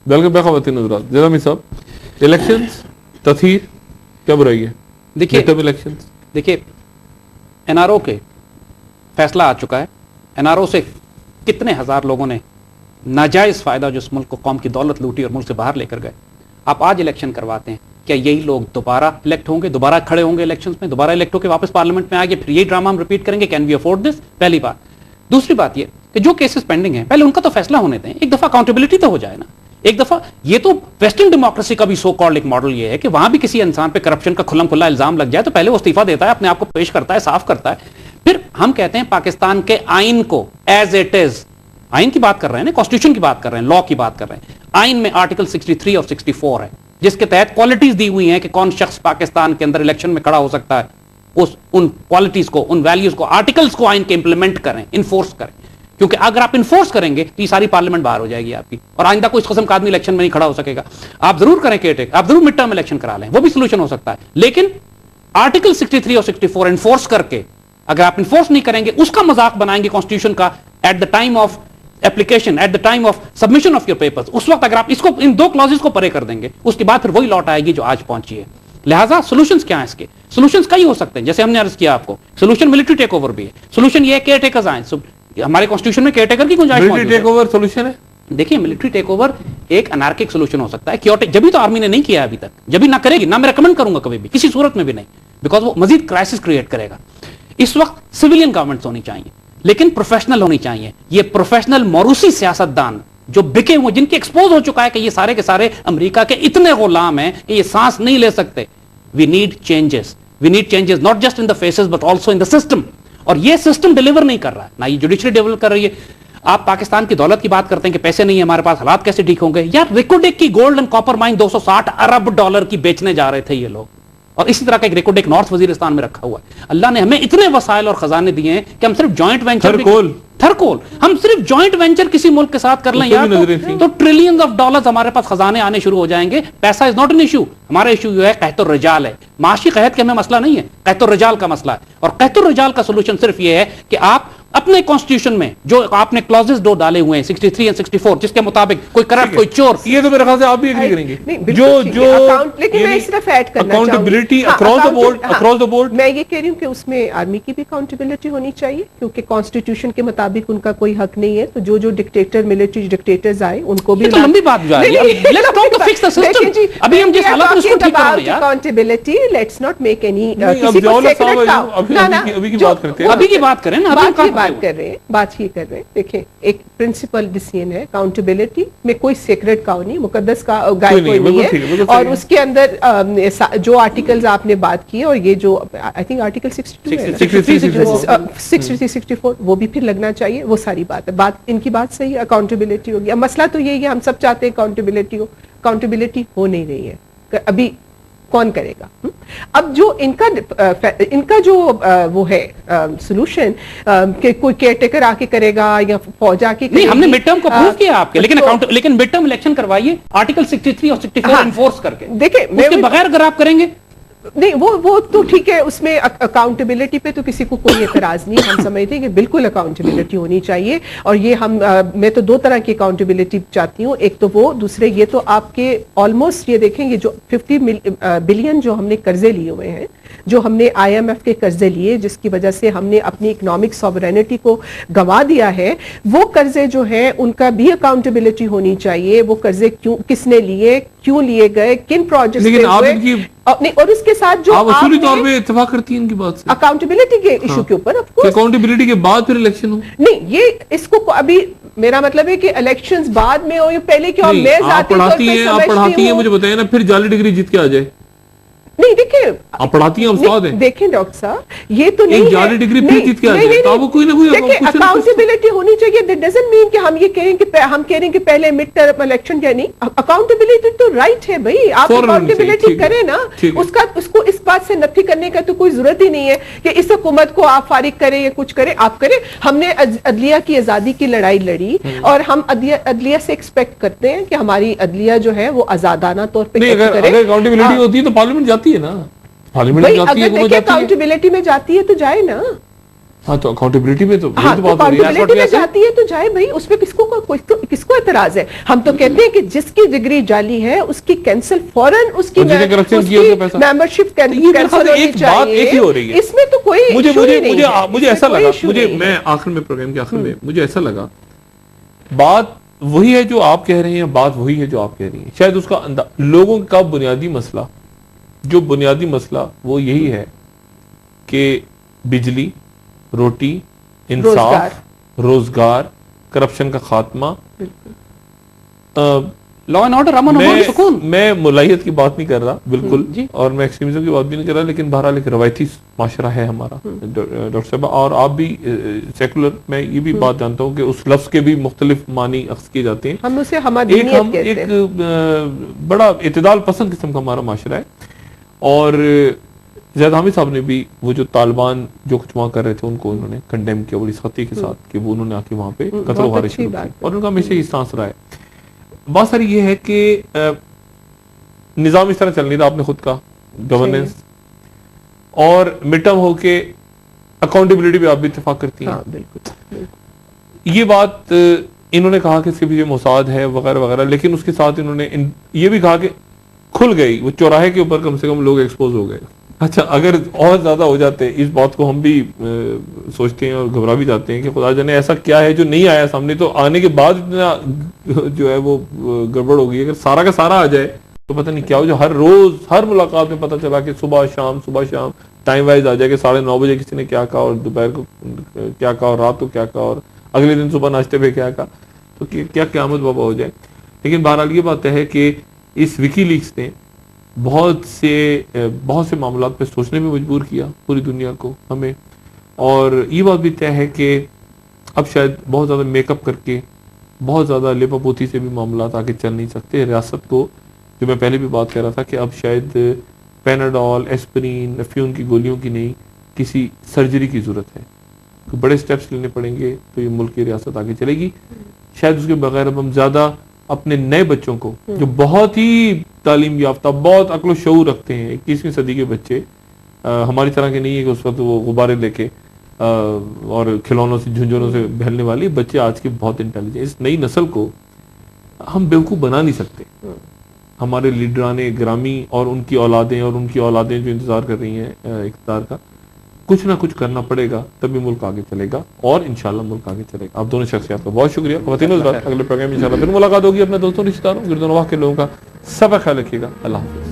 Welcome back खवातीन हज़रात। जनाब साहब, इलेक्शंस तथीर क्या बुराई है? देखिए इलेक्शंस, देखिए एनआरओ के फैसला आ चुका है। एनआरओ से कितने हजार लोगों ने नाजायज फायदा जो इस मुल्क को, कौम की दौलत लूटी और मुल्क से बाहर लेकर गए। आप आज इलेक्शन करवाते हैं, क्या यही लोग दोबारा इलेक्ट होंगे, दोबारा खड़े होंगे इलेक्शंस में, दोबारा इलेक्ट होकर वापस पार्लियामेंट में आगे फिर यही ड्रामा हम रिपीट करेंगे? Can we afford this? पहली बात। दूसरी बात ये कि जो केसेस पेंडिंग हैं पहले उनका तो फैसला होने दें, एक दफा अकाउंटेबिलिटी तो हो जाए ना। एक दफा ये तो वेस्टर्न डेमोक्रेसी का भी सो कॉल्ड एक मॉडल ये है कि वहां भी किसी इंसान पे करप्शन का खुल्लम खुल्ला इल्जाम लग जाए तो पहले वो इस्तीफा देता है, अपने आप को पेश करता है, साफ करता है। फिर हम कहते हैं पाकिस्तान के आइन को एज इट इज, आइन की बात कर रहे हैं ना, कॉन्स्टिट्यूशन की बात कर रहे हैं, लॉ की बात कर रहे हैं। आइन में आर्टिकल 63 और 64 है जिसके तहत क्वालिटीज दी हुई हैं कि कौन शख्स पाकिस्तान के अंदर इलेक्शन में खड़ा हो सकता है। उन क्वालिटीज को, उन वैल्यूज को, आर्टिकल्स को आइन के इंप्लीमेंट करें, इन्फोर्स करें। क्योंकि अगर आप इन्फोर्स करेंगे तो ये सारी पार्लियामेंट बाहर हो जाएगी आपकी, और आइंदा कोई इस किस्म का आदमी इलेक्शन में नहीं खड़ा हो सकेगा। आप जरूर करें केयरटेकर, आप जरूर मिड टर्म इलेक्शन करा लें, वो भी सोल्यूशन हो सकता है। लेकिन आर्टिकल 63 और 64 इन्फोर्स करके, अगर आप इन्फोर्स नहीं करेंगे, उसका मजाक बनाएंगे कॉन्स्टिट्यूशन का at the time of application, at the time of submission of your papers, उस वक्त अगर आप इसको, इन दो क्लॉजेस को परे कर देंगे, उसके बाद फिर वही लौट आएगी जो आज पहुंची है। लिहाजा सॉल्यूशंस क्या है इसके? सॉल्यूशंस कई हो सकते हैं, जैसे हमने अर्ज किया आपको, सॉल्यूशन मिलिट्री टेक ओवर भी है। सॉल्यूशन ये है केयरटेकर्स आए, हमारे कॉन्स्टिट्यूशन में केयरटेकर की गुंजाइश मौजूद है। मिलिट्री टेक ओवर सॉल्यूशन है? देखिए, मिलिट्री टेक ओवर एक अनार्किक सॉल्यूशन हो सकता है। क्योंकि जब भी तो आर्मी ने नहीं किया अभी तक, जब भी ना करेगी, ना मैं रेकमेंड करूंगा कभी भी, किसी सूरत में भी नहीं, बिकॉज वो मजीद क्राइसिस क्रिएट करेगा। इस वक्त सिविलियन गवर्नमेंट्स होनी चाहिए, लेकिन प्रोफेशनल होनी चाहिए। ये प्रोफेशनल मौरूसी सियासतदान जो बिके हुए, जिनके एक्सपोज हो चुका है कि ये सारे के सारे अमेरिका के इतने गुलाम हैं कि ये सांस नहीं ले सकते। We need changes, we need changes not just in the faces but also in the system. और ये सिस्टम डिलीवर नहीं कर रहा है, ना ये जुडिशरी डिलीवर कर रही है। आप पाकिस्तान की दौलत की बात करते हैं कि पैसे नहीं है हमारे पास, हालात कैसे ठीक होंगे? यार, रिकोडेक की gold and copper mine 260 Arab dollar की बेचने जा रहे थे ये लोग, और इसी तरह का एक रिकोडेक नॉर्थ वजीरिस्तान में रखा हुआ है। अल्लाह ने हमें इतने वसाइल और खजाने दिए हैं कि हम सिर्फ जॉइंट वेंचर, थरकोल, हम सिर्फ जॉइंट वेंचर किसी मुल्क के साथ कर लें यार, तो ट्रिलियंस ऑफ डॉलर्स हमारे पास खजाने आने शुरू हो जाएंगे। पैसा इज नॉट एन इशू, हमारा इशू जो है कहतुर रिजाल है। माशी कहत के हमें मसला नहीं है, कहतुर रिजाल का मसला है। और कहतुर रिजाल का सोल्यूशन सिर्फ ये है कि आप अपने कॉन्स्टिट्यूशन में जो आपने क्लॉजेस दो डाले हुए हैं 63 और 64, जिसके मुताबिक कोई करप्ट, कोई चोर, ये तो मेरे ख्याल से आप भी एग्री करेंगे, लेकिन मैं सिर्फ ऐड करना चाहूंगी अकाउंटेबिलिटी अक्रॉस द बोर्ड। मैं ये कह रही हूँ कि उसमें आर्मी की भी अकाउंटेबिलिटी होनी चाहिए, क्योंकि कॉन्स्टिट्यूशन के मुताबिक उनका कोई हक नहीं है। तो जो डिक्टेटर, मिलिट्री डिक्टेटर्स आए, उनको भी तो लंबी बात जा रही है। Let's talk to fix the system. अभी हम जिस हालत में उसको ठीक कर रहे हैं यार, accountability, let's not make any किसी को सेक्रेट का, अभी की बात करते हैं, अभी की बात करें ना, बात कर रहे हैं, बात ही कर रहे हैं। देखिए, एक प्रिंसिपल डिसीजन है, अकाउंटेबिलिटी में कोई सेक्रेट काउ नहीं, मुकद्दस का गाय कोई नहीं है। और उसके अंदर जो आर्टिकल्स आपने बात की, और ये जो आई थिंक आर्टिकल 64 वो भी फिर लगना चाहिए। वो सारी बात है, बात इनकी बात सही है, अकाउंटेबिलिटी होगी। अब मसला तो यही है, हम सब चाहते हैं अकाउंटेबिलिटी हो, अकाउंटेबिलिटी हो नहीं रही है। अभी कौन करेगा? अब जो इनका जो वो है सॉल्यूशन कि कोई केयरटेकर आके करेगा या फौज आके करेगी। नहीं, हमने मिड टर्म को प्रूव किया आपके, लेकिन मिड टर्म इलेक्शन करवाइए आर्टिकल 63 और 64 इन्फोर्स करके। देखिए, उसके बगैर अगर आप करेंगे, नहीं, वो तो ठीक है, उसमें अकाउंटेबिलिटी पे तो किसी को कोई एतराज नहीं। हम समझते हैं कि बिल्कुल अकाउंटेबिलिटी होनी चाहिए। और ये मैं तो दो तरह की अकाउंटेबिलिटी चाहती हूँ। एक तो वो, दूसरे ये तो आपके ऑलमोस्ट ये देखें, ये जो 50 बिलियन जो हमने कर्जे लिए हुए हैं, जो हमने IMF के कर्जे लिए, जिसकी वजह से हमने अपनी इकोनॉमिक सॉवरेनिटी को गंवा दिया है, वो कर्जे जो है उनका भी अकाउंटेबिलिटी होनी चाहिए। वो कर्जे किसने लिए, क्यों लिए गए, किन प्रोजेक्ट्स पे हुए, नहीं, और उसके साथ जो आप तौर पे इत्तेफाक करती हैं इनकी बात से, अकाउंटेबिलिटी के इशू के ऊपर। अकाउंटेबिलिटी के बाद फिर इलेक्शन हो? नहीं, ये इसको अभी मेरा मतलब है कि इलेक्शंस बाद में हो या पहले क्या? मैं आप पढ़ाती हैं, मुझे बताइए ना, फिर जाली डिग्री जीत के आ जाए। नहीं, देखिए, आप पढ़ाती हैं, उस्ताद हैं। देखें डॉक्टर साहब, ये तो नहीं जाली डिग्री फिर जीत के आ जाए, तो कोई ना कोई अकाउंटेबिलिटी होनी चाहिए। दैट डजंट मीन कि हम ये कहें कि हम कह रहे हैं कि पहले मिड टर्म इलेक्शन या नहीं। अकाउंटेबिलिटी तो राइट है भाई, आप अकाउंटेबिलिटी करें ना, उसको इस बात से नफी करने का तो कोई जरूरत ही नहीं है कि इस हुकूमत को आप फारिग करें या कुछ करें। आप करें, हमने अदलिया की आजादी की लड़ाई लड़ी, और हम अदलिया से एक्सपेक्ट करते हैं कि हमारी अदलिया जो है वो आजादाना तौर पर अगर अकाउंटेबिलिटी होती है तो पार्लियामेंट जाती है ना, पार्लियामेंट जाती है, अकाउंटेबिलिटी में जाती है तो जाए ना। हाँ, तो अकाउंटेबिलिटी में तो यही हाँ, तो तो बात हो रही है। accountability में जाती है तो जाए भाई, उसमें किसको एतराज है। हम तो कहते हैं कि जिसकी डिग्री जाली है उसकी कैंसिल फौरन, उसकी और जिसने corruption किया उसका पैसा। मेंबरशिप तो ये मेरे ख्याल से एक बात एक ही हो रही है। इसमें तो कोई मुझे issue ही नहीं है। मुझे इसमें ऐसा कोई लगा, issue मुझे नहीं है। मैं आखिर में प्रोग्राम के आखिर में मुझे ऐसा लगा बात वही है जो आप कह रहे हैं, बात वही है जो आप कह रही हैं। शायद उसका लोगों का बुनियादी मसला, जो बुनियादी मसला वो यही है कि बिजली, रोटी, इंसाफ, रोजगार, करप्शन का खात्मा। लॉ एंड ऑर्डर, अमन और सुकून। मैं मुलाहियत की बात नहीं कर रहा बिल्कुल, जी। और मैं एक्सट्रीमिज्म की बात भी नहीं कर रहा, लेकिन बहरहाल एक रवायती माशरा है हमारा डॉक्टर साहब, और आप भी सेकुलर, मैं ये भी बात जानता हूँ कि उस लफ्ज के भी मुख्तलिफ मानी अख्स किए जाते हैं। हम उसे हमारी एक बड़ा इतदाल पसंद किस्म का हमारा माशरा है। और ज़ैद हामिद साहब ने भी वो जो तालिबान जो कुछ वहाँ कर रहे थे उनको उन्होंने कंडेम किया बड़ी सख्ती के साथ कि वो उन्होंने आके वहाँ पे कत्ल वारिश शुरू की, और उनका हमेशा ये स्टांस रहा है। बात सारी ये है कि निज़ाम इस तरह चल नहीं रहा, आपने खुद का गवर्नेंस और मिड टर्म होके अकाउंटेबिलिटी पे आप भी इत्तेफाक करती हैं। हाँ, बिल्कुल। ये बात इन्होंने कहा कि इसके पीछे मोसाद है वगैरह वगैरह, लेकिन उसके साथ इन्होंने ये भी कहा कि खुल गई वो चौराहे के ऊपर, कम से कम लोग एक्सपोज हो गए। अच्छा, अगर और ज्यादा हो जाते, इस बात को हम भी सोचते हैं और घबरा भी जाते हैं कि खुदा जाने ऐसा क्या है जो नहीं आया सामने, तो आने के बाद इतना जो है वो गड़बड़ हो गई। अगर सारा का सारा आ जाए तो पता नहीं क्या हो, जो हर रोज हर मुलाकात में पता चला कि सुबह शाम टाइम वाइज आ जाए कि 9:30 बजे किसी ने क्या कहा और दोपहर को क्या कहा और रात को क्या कहा और अगले दिन सुबह नाश्ते पे क्या कहा, तो क्या क़यामत बाबा हो जाए। लेकिन बहरहाल ये बात है कि इस विकीलीक्स ने बहुत से मामलात पे सोचने में मजबूर किया पूरी दुनिया को, हमें। और ये बात भी तय है कि अब शायद बहुत ज़्यादा मेकअप करके, बहुत ज़्यादा लेपापोती से भी मामलात आगे चल नहीं सकते। रियासत को, जो मैं पहले भी बात कर रहा था कि अब शायद पैनाडोल, एस्पिरिन, अफ्यून की गोलियों की नहीं, किसी सर्जरी की ज़रूरत है। तो बड़े स्टेप्स लेने पड़ेंगे तो ये मुल्क की रियासत आगे चलेगी। शायद उसके बगैर अब हम ज़्यादा अपने नए बच्चों को, जो बहुत ही तालीम याफ्ता, बहुत अक्ल शऊर रखते हैं, 21वीं सदी के बच्चे, हमारी तरह के नहीं है कि उस वक्त वो गुब्बारे लेके और खिलौनों से, झुंझुनों से बहलने वाली बच्चे आज के बहुत इंटेलिजेंट। इस नई नस्ल को हम बेवकूफ़ बना नहीं सकते। हमारे लीडराने ग्रामी और उनकी औलादें जो इंतजार कर रही हैं इक़्तिदार का, कुछ ना कुछ करना पड़ेगा, तभी मुल्क आगे चलेगा और इंशाल्लाह मुल्क आगे चलेगा। आप दोनों शख्सियत का बहुत शुक्रिया। ख़वातीन हज़रात, अगले प्रोग्राम में इंशाल्लाह फिर मुलाकात होगी अपने दोस्तों, रिश्तेदारों, गिरदोनवाह के लोगों का। सब ख्याल रखिएगा। अल्लाह हाफ़िज़।